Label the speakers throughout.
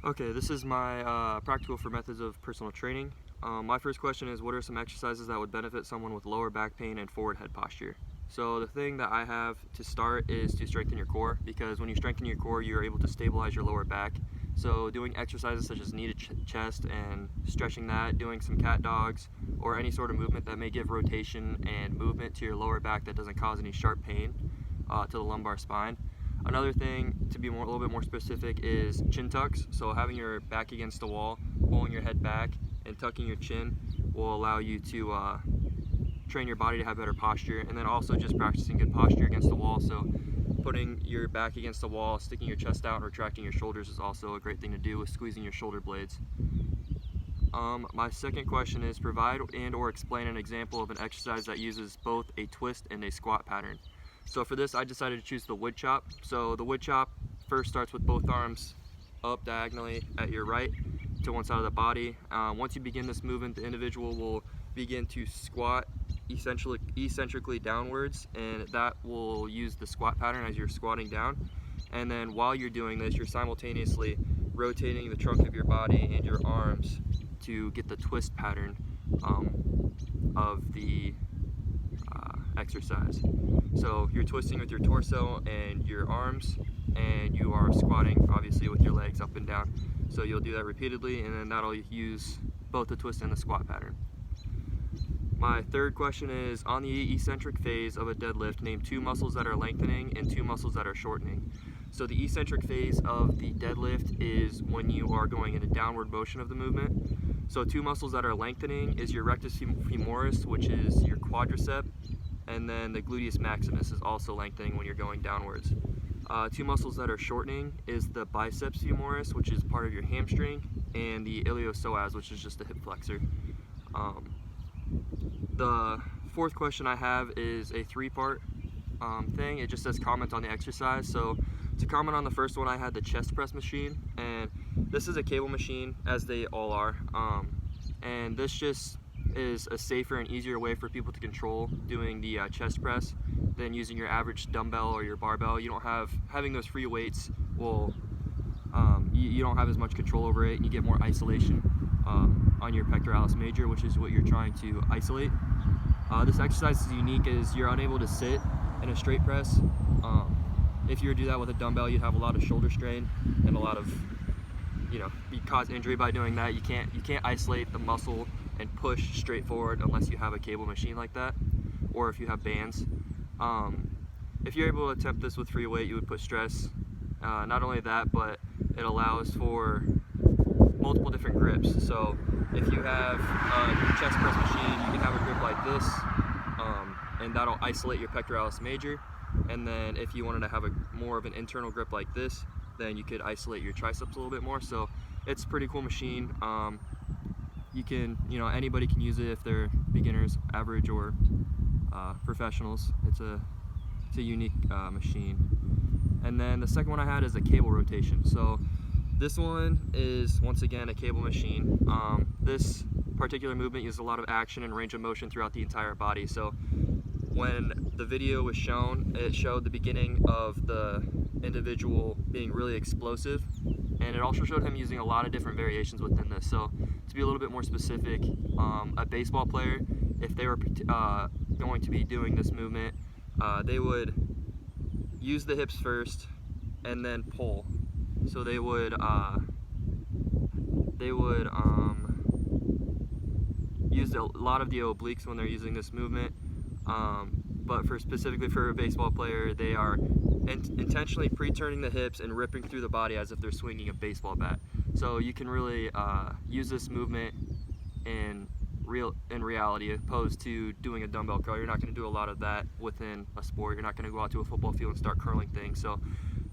Speaker 1: Okay, this is my practical for methods of personal training. My first question is, what are some exercises that would benefit someone with lower back pain and forward head posture? So the thing that I have to start is to strengthen your core, because when you strengthen your core, you're able to stabilize your lower back. So doing exercises such as knee to chest and stretching that, doing some cat dogs, or any sort of movement that may give rotation and movement to your lower back that doesn't cause any sharp pain to the lumbar spine. Another thing, to be a little bit more specific, is chin tucks. So having your back against the wall, pulling your head back, and tucking your chin will allow you to train your body to have better posture. And then also just practicing good posture against the wall. So putting your back against the wall, sticking your chest out, and retracting your shoulders is also a great thing to do with squeezing your shoulder blades. My second question is, provide and or explain an example of an exercise that uses both a twist and a squat pattern. So for this, I decided to choose the wood chop. So the wood chop first starts with both arms up diagonally at your right to one side of the body. Once you begin this movement, the individual will begin to squat eccentrically downwards, and that will use the squat pattern as you're squatting down. And then while you're doing this, you're simultaneously rotating the trunk of your body and your arms to get the twist pattern of the exercise. So you're twisting with your torso and your arms, and you are squatting obviously with your legs up and down. So you'll do that repeatedly, and then that'll use both the twist and the squat pattern. My third question is, on the eccentric phase of a deadlift, name two muscles that are lengthening and two muscles that are shortening. So the eccentric phase of the deadlift is when you are going in a downward motion of the movement. So two muscles that are lengthening is your rectus femoris, which is your quadricep, and then the gluteus maximus is also lengthening when you're going downwards. Two muscles that are shortening is the biceps femoris, which is part of your hamstring, and the iliopsoas, which is just the hip flexor. The fourth question I have is a three-part thing. It just says comment on the exercise. So to comment on the first one, I had the chest press machine, and this is a cable machine, as they all are, and this just is a safer and easier way for people to control doing the chest press than using your average dumbbell or your barbell. You don't have, having those free weights will, you don't have as much control over it, and you get more isolation on your pectoralis major, which is what you're trying to isolate. This exercise is unique as you're unable to sit in a straight press. If you were to do that with a dumbbell, you'd have a lot of shoulder strain and a lot of, you'd cause injury by doing that. You can't isolate the muscle and push straight forward unless you have a cable machine like that, or if you have bands. If you're able to attempt this with free weight, you would put stress. Not only that, but it allows for multiple different grips. So if you have a chest press machine, you can have a grip like this, and that'll isolate your pectoralis major. And then if you wanted to have more of an internal grip like this, then you could isolate your triceps a little bit more. So it's a pretty cool machine. You can, anybody can use it if they're beginners, average, or professionals. It's a unique machine. And then the second one I had is a cable rotation. So this one is, once again, a cable machine. This particular movement uses a lot of action and range of motion throughout the entire body. So when the video was shown, it showed the beginning of the individual being really explosive, and it also showed him using a lot of different variations within this. So to be a little bit more specific, a baseball player, if they were going to be doing this movement, they would use the hips first and then pull. So they would use a lot of the obliques when they're using this movement. But specifically for a baseball player, they are intentionally pre-turning the hips and ripping through the body as if they're swinging a baseball bat. So you can really use this movement in reality, opposed to doing a dumbbell curl. You're not going to do a lot of that within a sport. You're not going to go out to a football field and start curling things. So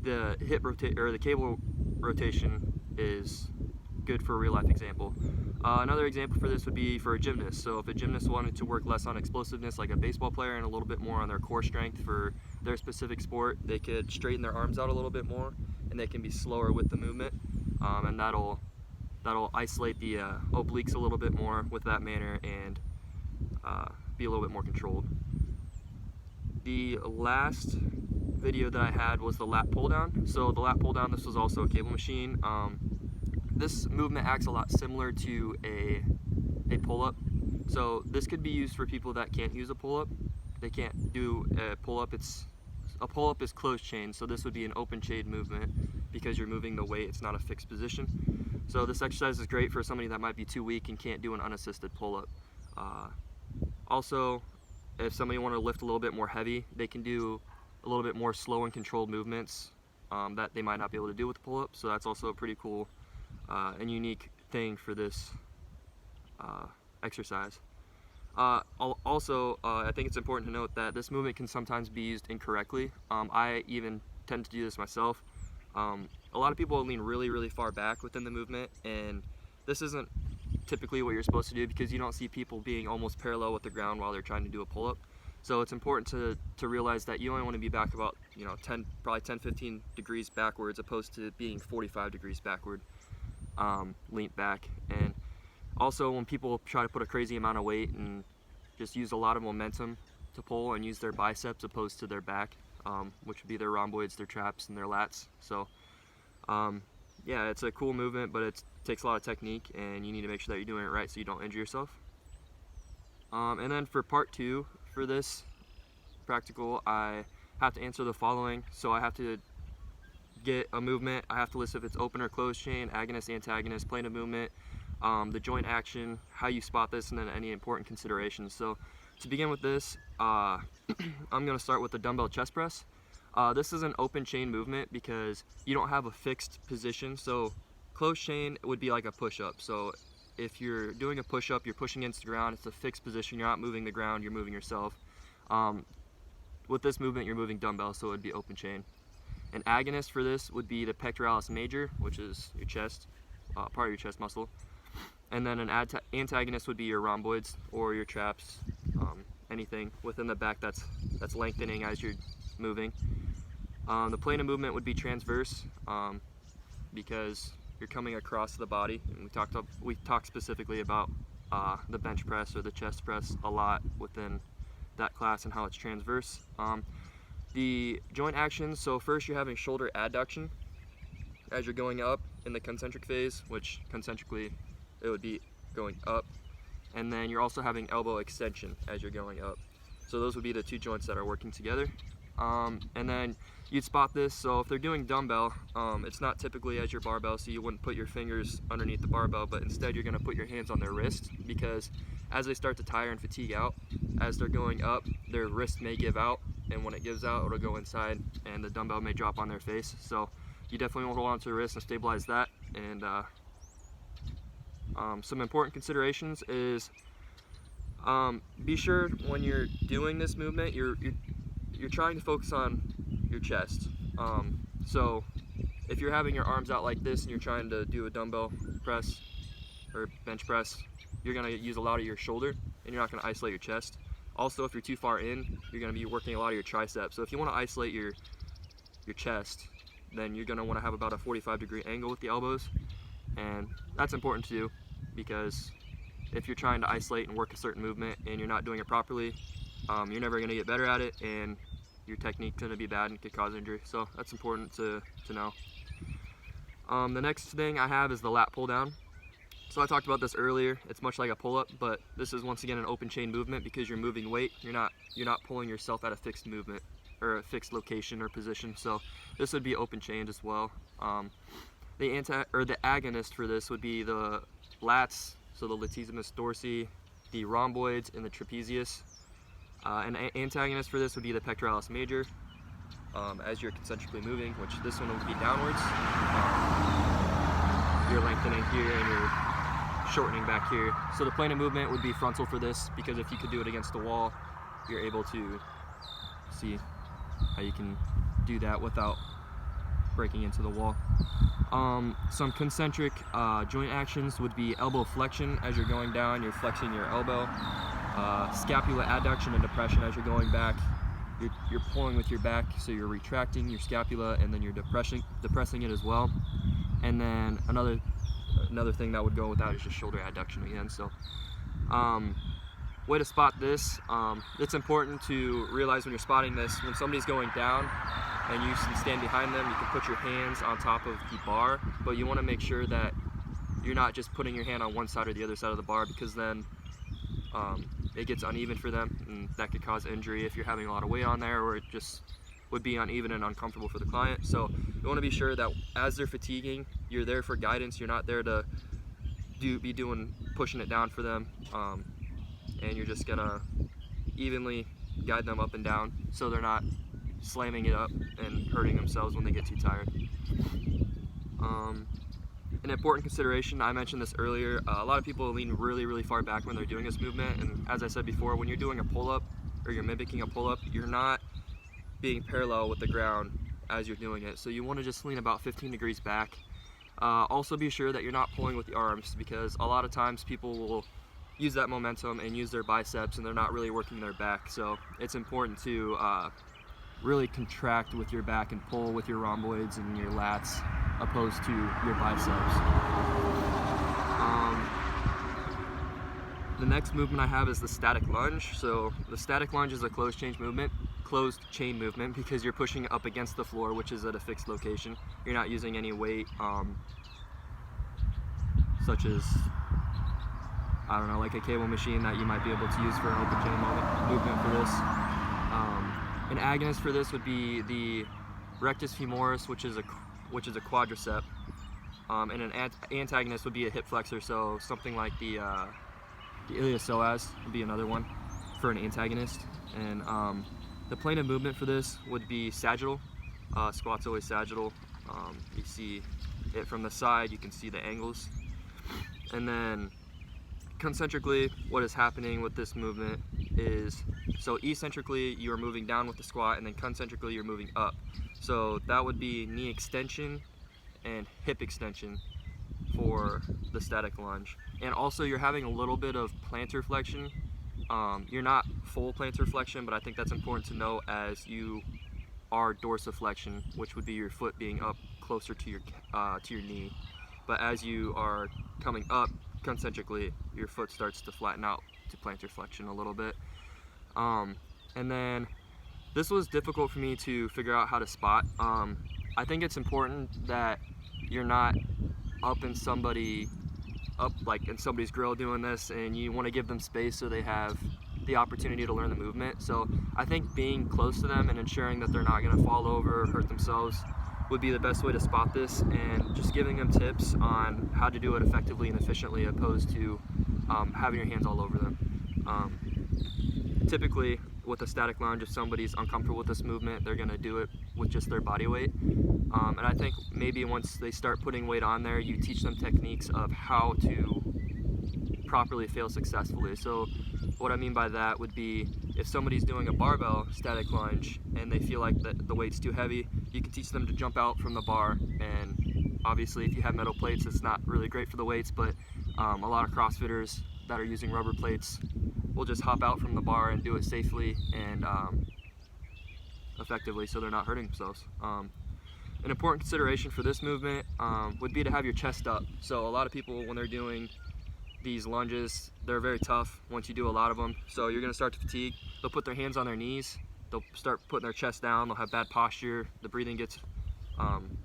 Speaker 1: the the cable rotation is good for a real life example. Another example for this would be for a gymnast. So if a gymnast wanted to work less on explosiveness like a baseball player and a little bit more on their core strength for their specific sport, they could straighten their arms out a little bit more, and they can be slower with the movement, and that'll isolate the obliques a little bit more with that manner, and be a little bit more controlled. The last video that I had was the lat pull down. So the lat pull down, this was also a cable machine. this movement acts a lot similar to a pull-up. So this could be used for people that can't use a pull-up. They can't do a pull-up. A pull-up is closed chain, so this would be an open chain movement because you're moving the weight. It's not a fixed position. So this exercise is great for somebody that might be too weak and can't do an unassisted pull-up. Also, if somebody want to lift a little bit more heavy, they can do a little bit more slow and controlled movements that they might not be able to do with the pull-up. So that's also a pretty cool and unique thing for this exercise. Also, I think it's important to note that this movement can sometimes be used incorrectly. I even tend to do this myself. A lot of people lean really far back within the movement, and this isn't typically what you're supposed to do because you don't see people being almost parallel with the ground while they're trying to do a pull-up. So it's important to realize that you only want to be back about, you know, probably 10-15 degrees backwards, opposed to being 45 degrees backward, lean back. And also, when people try to put a crazy amount of weight and just use a lot of momentum to pull and use their biceps opposed to their back, which would be their rhomboids, their traps, and their lats. So yeah, it's a cool movement, but it takes a lot of technique, and you need to make sure that you're doing it right so you don't injure yourself. And then for part 2 for this practical, I have to answer the following. So I have to get a movement. I have to list if it's open or closed chain, agonist, antagonist, plane of movement, the joint action, how you spot this, and then any important considerations. So to begin with this, I'm going to start with the dumbbell chest press. This is an open chain movement because you don't have a fixed position. So closed chain would be like a push-up. So if you're doing a push-up, you're pushing against the ground, it's a fixed position, you're not moving the ground, you're moving yourself. With this movement, you're moving dumbbells, so it would be open chain. An agonist for this would be the pectoralis major, which is your chest, part of your chest muscle. And then an antagonist would be your rhomboids or your traps, anything within the back that's lengthening as you're moving. The plane of movement would be transverse because you're coming across the body. And we talked specifically about the bench press or the chest press a lot within that class and how it's transverse. The joint actions, so first you're having shoulder adduction as you're going up in the concentric phase, which concentrically it would be going up, and then you're also having elbow extension as you're going up. So those would be the two joints that are working together. And then you'd spot this, so if they're doing dumbbell, it's not typically as your barbell, so you wouldn't put your fingers underneath the barbell, but instead you're gonna put your hands on their wrist, because as they start to tire and fatigue out, as they're going up, their wrist may give out, and when it gives out, it'll go inside, and the dumbbell may drop on their face. So you definitely want to hold on to the wrist and stabilize that. And some important considerations is be sure when you're doing this movement, you're trying to focus on your chest. So if you're having your arms out like this and you're trying to do a dumbbell press or bench press, you're going to use a lot of your shoulder and you're not going to isolate your chest. Also, if you're too far in, you're going to be working a lot of your triceps. So if you want to isolate your chest, then you're going to want to have about a 45-degree angle with the elbows. And that's important to do, because if you're trying to isolate and work a certain movement and you're not doing it properly, you're never going to get better at it, and your technique's going to be bad and could cause injury. So that's important to know. The next thing I have is the lat pull down. So I talked about this earlier. It's much like a pull-up, but this is once again an open chain movement because you're moving weight. You're not pulling yourself at a fixed movement or a fixed location or position. So this would be open chained as well. The agonist for this would be the lats, so the latissimus dorsi, the rhomboids, and the trapezius. An antagonist for this would be the pectoralis major, as you're concentrically moving, which this one would be downwards. You're lengthening here and you're shortening back here. So the plane of movement would be frontal for this, because if you could do it against the wall, you're able to see how you can do that without breaking into the wall. Some concentric joint actions would be elbow flexion. As you're going down, you're flexing your elbow. Scapula adduction and depression. As you're going back, you're pulling with your back, so you're retracting your scapula and then you're depressing it as well. And then another thing that would go with that is just shoulder adduction again. So way to spot this, it's important to realize when you're spotting this, when somebody's going down and you can stand behind them, you can put your hands on top of the bar, but you want to make sure that you're not just putting your hand on one side or the other side of the bar, because then it gets uneven for them, and that could cause injury if you're having a lot of weight on there, or it just would be uneven and uncomfortable for the client. So you want to be sure that as they're fatiguing, you're there for guidance. You're not there to be pushing it down for them, and you're just gonna evenly guide them up and down so they're not slamming it up and hurting themselves when they get too tired. An important consideration, I mentioned this earlier, a lot of people lean really far back when they're doing this movement, and as I said before, when you're doing a pull-up or you're mimicking a pull-up, you're not being parallel with the ground as you're doing it, so you want to just lean about 15 degrees back. Also be sure that you're not pulling with the arms, because a lot of times people will use that momentum and use their biceps and they're not really working their back, so it's important to really contract with your back and pull with your rhomboids and your lats opposed to your biceps. The next movement I have is the static lunge. So the static lunge is a closed chain movement because you're pushing up against the floor, which is at a fixed location. You're not using any weight, such as, I don't know, like a cable machine that you might be able to use for an open chain movement for this. An agonist for this would be the rectus femoris, which is a quadricep, and an antagonist would be a hip flexor. So something like the iliopsoas would be another one for an antagonist. And the plane of movement for this would be sagittal. Squat's always sagittal. You see it from the side, you can see the angles. And then concentrically, what is happening with this movement is, so eccentrically you're moving down with the squat, and then concentrically you're moving up. So that would be knee extension and hip extension for the static lunge. And also you're having a little bit of plantar flexion. You're not full plantar flexion, but I think that's important to know as you are dorsiflexion, which would be your foot being up closer to your knee. But as you are coming up concentrically, your foot starts to flatten out to plantar flexion a little bit. And then this was difficult for me to figure out how to spot. I think it's important that you're not up in somebody's grill doing this, and you want to give them space so they have the opportunity to learn the movement. So I think being close to them and ensuring that they're not going to fall over or hurt themselves would be the best way to spot this, and just giving them tips on how to do it effectively and efficiently, opposed to having your hands all over them. Typically with a static lunge, if somebody's uncomfortable with this movement, they're going to do it with just their body weight. And I think maybe once they start putting weight on there, you teach them techniques of how to properly fail successfully. So what I mean by that would be, if somebody's doing a barbell static lunge and they feel like the weight's too heavy, you can teach them to jump out from the bar. And obviously if you have metal plates, it's not really great for the weights, but a lot of CrossFitters that are using rubber plates will just hop out from the bar and do it safely and effectively, so they're not hurting themselves. An important consideration for this movement would be to have your chest up. So a lot of people, when they're doing these lunges, they're very tough once you do a lot of them. So you're going to start to fatigue. They'll put their hands on their knees. They'll start putting their chest down. They'll have bad posture. The breathing gets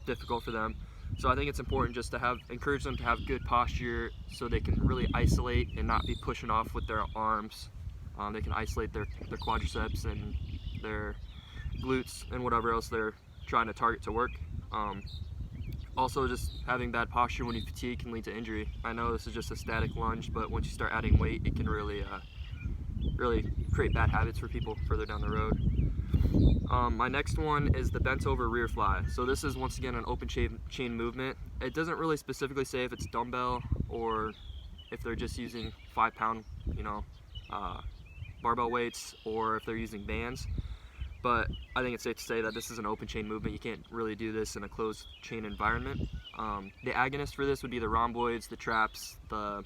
Speaker 1: difficult for them. So I think it's important just to encourage them to have good posture so they can really isolate and not be pushing off with their arms. They can isolate their quadriceps and their glutes and whatever else they're trying to target to work. Also, just having bad posture when you fatigue can lead to injury. I know this is just a static lunge, but once you start adding weight, it can really create bad habits for people further down the road. My next one is the bent over rear fly. So this is once again an open chain movement. It doesn't really specifically say if it's dumbbell or if they're just using 5-pound, barbell weights, or if they're using bands. But I think it's safe to say that this is an open chain movement. You can't really do this in a closed chain environment. The agonist for this would be the rhomboids, the traps, the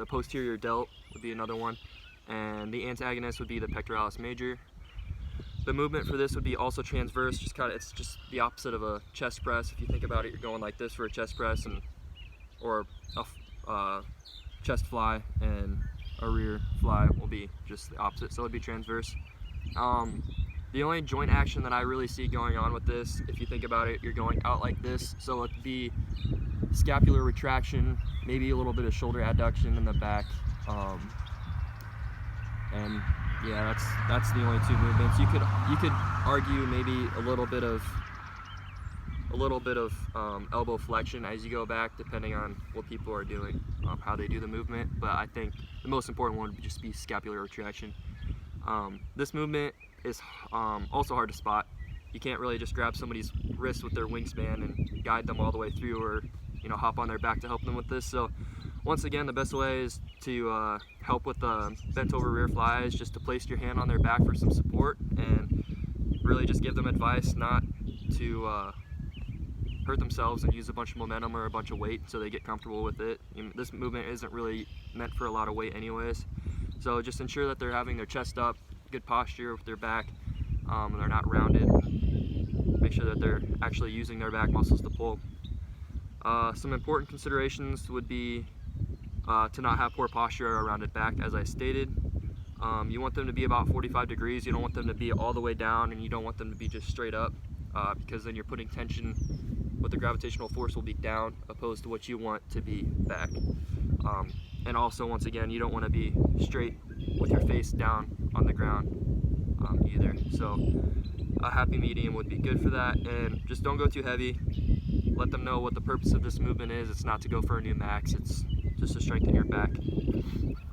Speaker 1: posterior delt would be another one, and the antagonist would be the pectoralis major. The movement for this would be also transverse, it's just the opposite of a chest press. If you think about it, you're going like this for a chest press, or a chest fly, and a rear fly will be just the opposite, so it would be transverse. The only joint action that I really see going on with this, if you think about it, you're going out like this, so it'd be scapular retraction, maybe a little bit of shoulder adduction in the back, and yeah, that's the only two movements. You could argue maybe a little bit of elbow flexion as you go back, depending on what people are doing, how they do the movement. But I think the most important one would just be scapular retraction. This movement is also hard to spot. You can't really just grab somebody's wrist with their wingspan and guide them all the way through, or hop on their back to help them with this. So once again, the best way is to help with the bent over rear flies, just to place your hand on their back for some support, and really just give them advice not to hurt themselves and use a bunch of momentum or a bunch of weight so they get comfortable with it. This movement isn't really meant for a lot of weight anyways, so just ensure that they're having their chest up, good posture with their back, they're not rounded. Make sure that they're actually using their back muscles to pull. Some important considerations would be to not have poor posture or a rounded back, as I stated. You want them to be about 45 degrees. You don't want them to be all the way down, and you don't want them to be just straight up, because then you're putting tension with the gravitational force will be down, opposed to what you want to be back. And also, once again, you don't want to be straight with your face down on the ground either. So a happy medium would be good for that, and just don't go too heavy. Let them know what the purpose of this movement is. It's not to go for a new max, it's just to strengthen your back.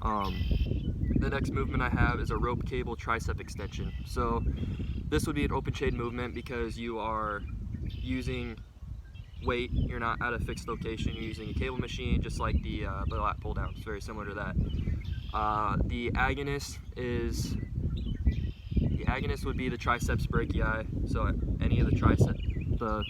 Speaker 1: The next movement I have is a rope cable tricep extension. So this would be an open chain movement because you are using weight. You're not at a fixed location. You're using a cable machine, just like the lat pull down. It's very similar to that. The agonist would be the triceps brachii. So any of the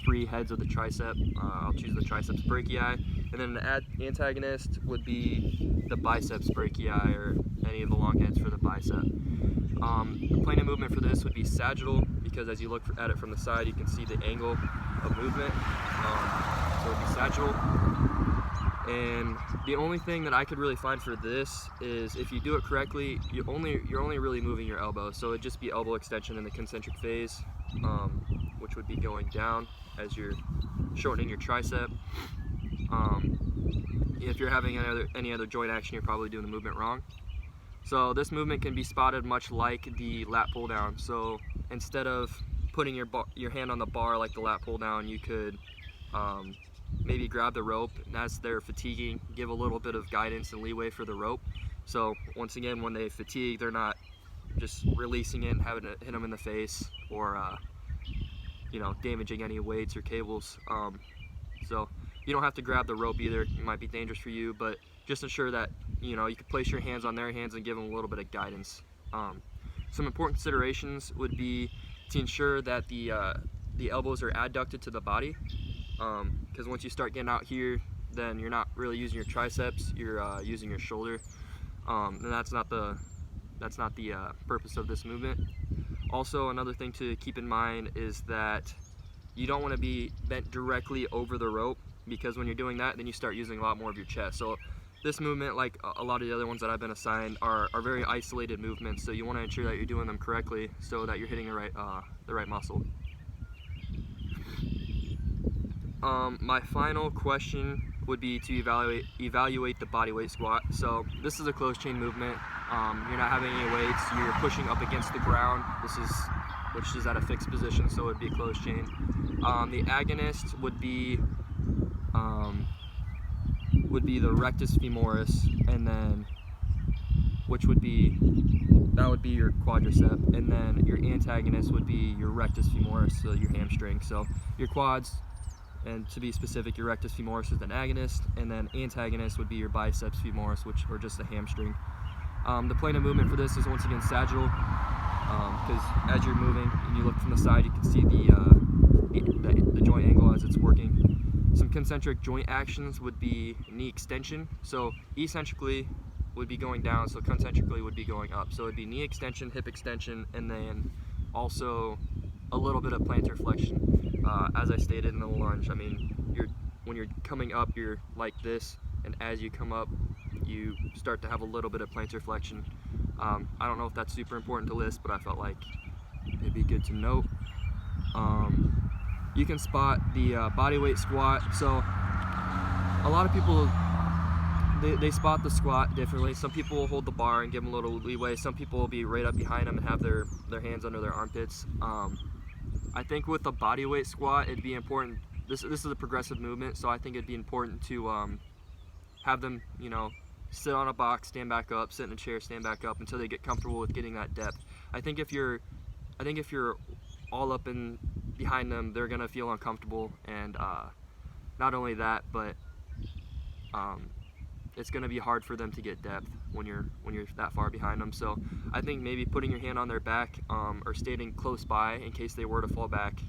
Speaker 1: three heads of the tricep, I'll choose the triceps brachii. And then the antagonist would be the biceps brachii, or any of the long heads for the bicep. The plane of movement for this would be sagittal, because as you look at it from the side, you can see the angle of movement. So it would be sagittal. And the only thing that I could really find for this is, if you do it correctly, you're only really moving your elbow. So it'd just be elbow extension in the concentric phase, which would be going down as you're shortening your tricep. If you're having any other joint action, you're probably doing the movement wrong. So this movement can be spotted much like the lat pull down. So instead of putting your hand on the bar like the lat pull down, you could maybe grab the rope, and as they're fatiguing, give a little bit of guidance and leeway for the rope. So once again, when they fatigue, they're not just releasing it and having to hit them in the face, or damaging any weights or cables. So you don't have to grab the rope either. It might be dangerous for you, but just ensure that you can place your hands on their hands and give them a little bit of guidance. Some important considerations would be to ensure that the elbows are adducted to the body, because once you start getting out here, then you're not really using your triceps, you're using your shoulder, and that's not the purpose of this movement. Also, another thing to keep in mind is that you don't want to be bent directly over the rope, because when you're doing that, then you start using a lot more of your chest. So this movement, like a lot of the other ones that I've been assigned, are very isolated movements. So you want to ensure that you're doing them correctly, so that you're hitting the right muscle. My final question would be to evaluate the body weight squat. So this is a closed chain movement. You're not having any weights. You're pushing up against the ground. Which is at a fixed position, so it would be a closed chain. The agonist would be the rectus femoris, and then that would be your quadricep, and then your antagonist would be your rectus femoris, so your hamstring. So your quads, and to be specific, your rectus femoris is an agonist, and then antagonist would be your biceps femoris, or just the hamstring. The plane of movement for this is once again sagittal, because as you're moving and you look from the side, you can see the joint angle as it's working. Some concentric joint actions would be knee extension. So eccentrically would be going down, so concentrically would be going up. So it'd be knee extension, hip extension, and then also a little bit of plantar flexion. As I stated in the lunge, when you're coming up, you're like this, and as you come up, you start to have a little bit of plantar flexion. I don't know if that's super important to list, but I felt like it'd be good to note. You can spot the body weight squat. So a lot of people, they spot the squat differently. Some people will hold the bar and give them a little leeway. Some people will be right up behind them and have their hands under their armpits. I think with the body weight squat, it'd be important. This is a progressive movement, so I think it'd be important to have them, sit on a box, stand back up, sit in a chair, stand back up until they get comfortable with getting that depth. I think if you're all up in behind them, they're gonna feel uncomfortable, and not only that, but it's gonna be hard for them to get depth when you're that far behind them. So I think maybe putting your hand on their back or standing close by in case they were to fall back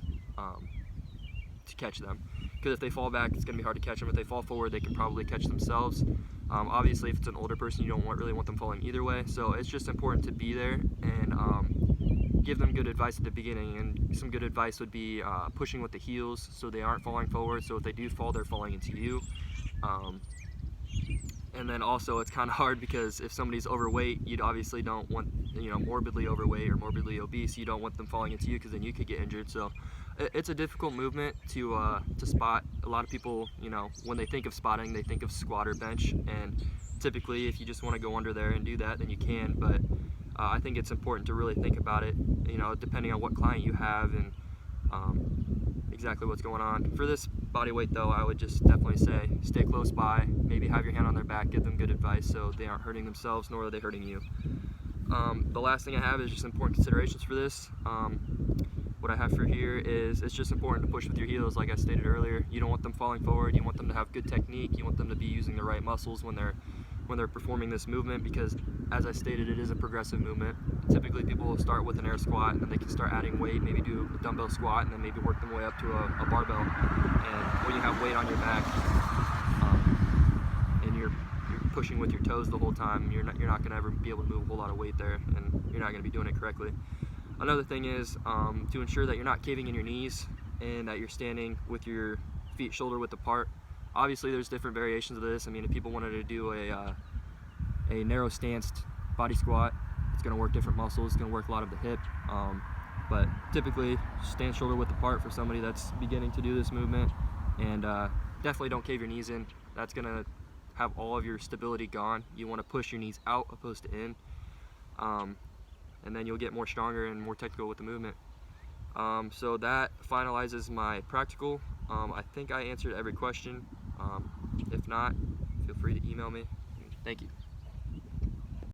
Speaker 1: to catch them. Because if they fall back, it's gonna be hard to catch them. If they fall forward, they can probably catch themselves. Obviously, if it's an older person, you don't really want them falling either way. So it's just important to be there and give them good advice at the beginning. And some good advice would be pushing with the heels so they aren't falling forward. So if they do fall, they're falling into you. And then also it's kind of hard because if somebody's overweight, you obviously don't want, morbidly overweight or morbidly obese, you don't want them falling into you because then you could get injured. So it's a difficult movement to spot. A lot of people, when they think of spotting, they think of squat or bench. And typically if you just want to go under there and do that, then you can. But I think it's important to really think about it, depending on what client you have and exactly what's going on. For this body weight though, I would just definitely say stay close by, maybe have your hand on their back, give them good advice so they aren't hurting themselves nor are they hurting you. The last thing I have is just important considerations for this. What I have for here is it's just important to push with your heels, like I stated earlier. You don't want them falling forward, you want them to have good technique, you want them to be using the right muscles when they're performing this movement, because as I stated, it is a progressive movement. Typically people will start with an air squat and then they can start adding weight, maybe do a dumbbell squat and then maybe work them way up to a barbell. And when you have weight on your back and you're pushing with your toes the whole time, you're not going to ever be able to move a whole lot of weight there, and you're not going to be doing it correctly. Another thing is to ensure that you're not caving in your knees and that you're standing with your feet shoulder width apart. Obviously there's different variations of this. I mean, if people wanted to do a narrow stanced body squat, it's going to work different muscles, it's going to work a lot of the hip, but typically stand shoulder width apart for somebody that's beginning to do this movement. And definitely don't cave your knees in. That's going to have all of your stability gone. You want to push your knees out opposed to in, and then you'll get more stronger and more technical with the movement. So that finalizes my practical. I think I answered every question. If not, feel free to email me. Thank you.